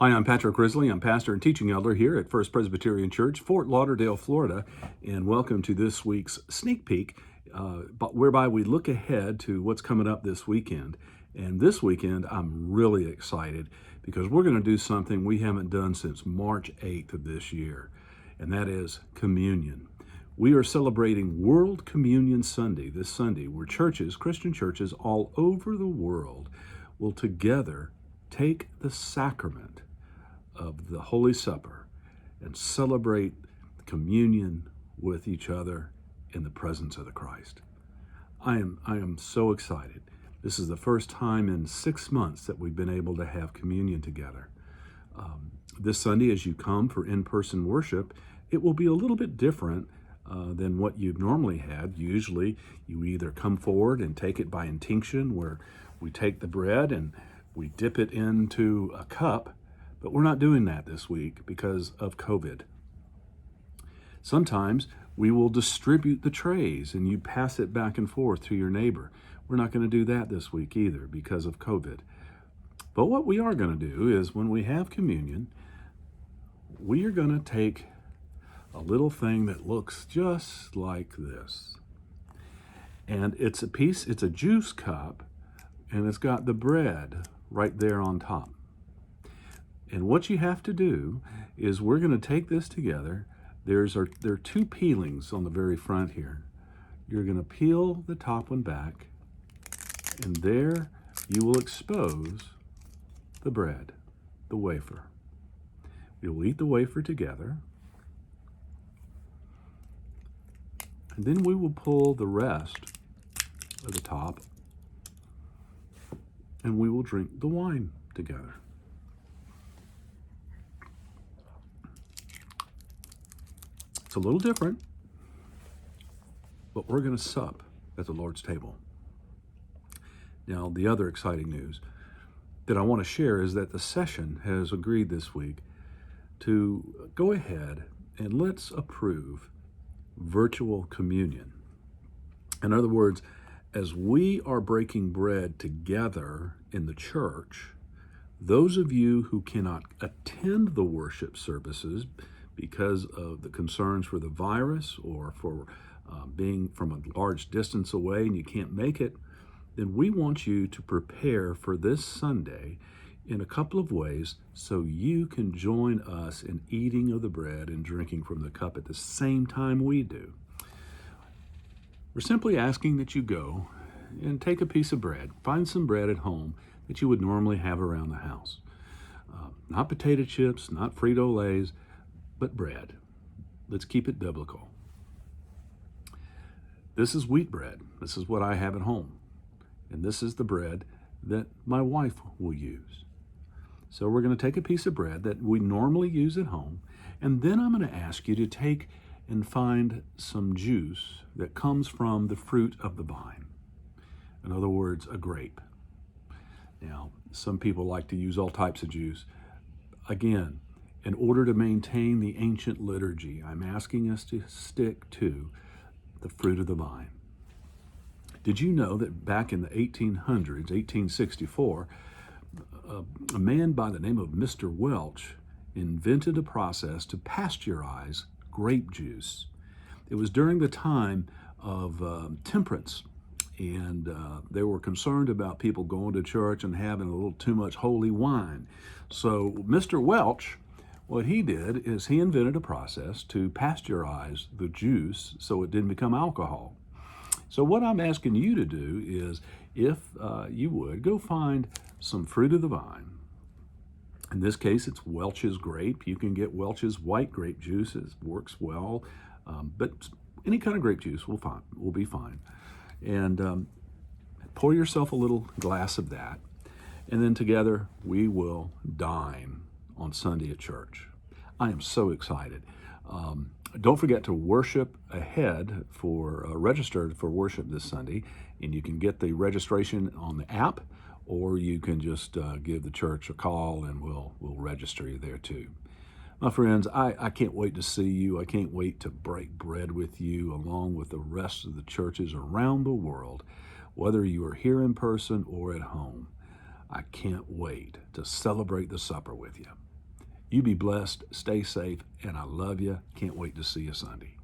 Hi, I'm Patrick Risley. I'm pastor and teaching elder here at First Presbyterian Church, Fort Lauderdale, Florida, and welcome to this week's sneak peek, whereby we look ahead to what's coming up this weekend. And this weekend, I'm really excited because we're going to do something we haven't done since March 8th of this year, and that is communion. We are celebrating World Communion Sunday this Sunday, where churches, Christian churches all over the world, will together take the sacrament of the Holy Supper and celebrate communion with each other in the presence of the Christ. I am so excited. This is the first time in 6 months that we've been able to have communion together. This Sunday, as you come for in-person worship, it will be a little bit different than what you've normally had. Usually, you either come forward and take it by intinction, where we take the bread and we dip it into a cup, but we're not doing that this week because of COVID. Sometimes we will distribute the trays and you pass it back and forth to your neighbor. We're not going to do that this week either because of COVID. But what we are going to do is when we have communion, we are going to take a little thing that looks just like this. And it's a juice cup, and it's got the bread right there on top. And what you have to do is we're going to take this together. There are two peelings on the very front here. You're going to peel the top one back, and there you will expose the bread, the wafer. We will eat the wafer together, and then we will pull the rest of the top, and we will drink the wine together. It's a little different, but we're going to sup at the Lord's table. Now, the other exciting news that I want to share is that the session has agreed this week to go ahead and let's approve virtual communion. In other words, as we are breaking bread together in the church, those of you who cannot attend the worship services because of the concerns for the virus or for being from a large distance away and you can't make it, then we want you to prepare for this Sunday in a couple of ways so you can join us in eating of the bread and drinking from the cup at the same time we do. We're simply asking that you go and take a piece of bread, find some bread at home that you would normally have around the house. Not potato chips, not Frito-Lays, but bread. Let's keep it biblical. This is wheat bread. This is what I have at home. And this is the bread that my wife will use. So we're going to take a piece of bread that we normally use at home, and then I'm going to ask you to take and find some juice that comes from the fruit of the vine. In other words, a grape. Now, some people like to use all types of juice. Again, in order to maintain the ancient liturgy, I'm asking us to stick to the fruit of the vine. Did you know that back in the 1800s, 1864, a man by the name of Mr. Welch invented a process to pasteurize grape juice? It was during the time of temperance, and they were concerned about people going to church and having a little too much holy wine. So Mr. Welch, what he did is he invented a process to pasteurize the juice so it didn't become alcohol. So what I'm asking you to do is, if you would, go find some fruit of the vine. In this case, it's Welch's grape. You can get Welch's white grape juice. It works well, but any kind of grape juice will be fine. And pour yourself a little glass of that, and then together we will dine on Sunday at church. I am so excited. Don't forget to worship ahead register for worship this Sunday, and you can get the registration on the app, or you can just give the church a call and we'll register you there too. My friends, I can't wait to see you. I can't wait to break bread with you along with the rest of the churches around the world, whether you are here in person or at home. I can't wait to celebrate the supper with you. You be blessed, stay safe, and I love you. Can't wait to see you Sunday.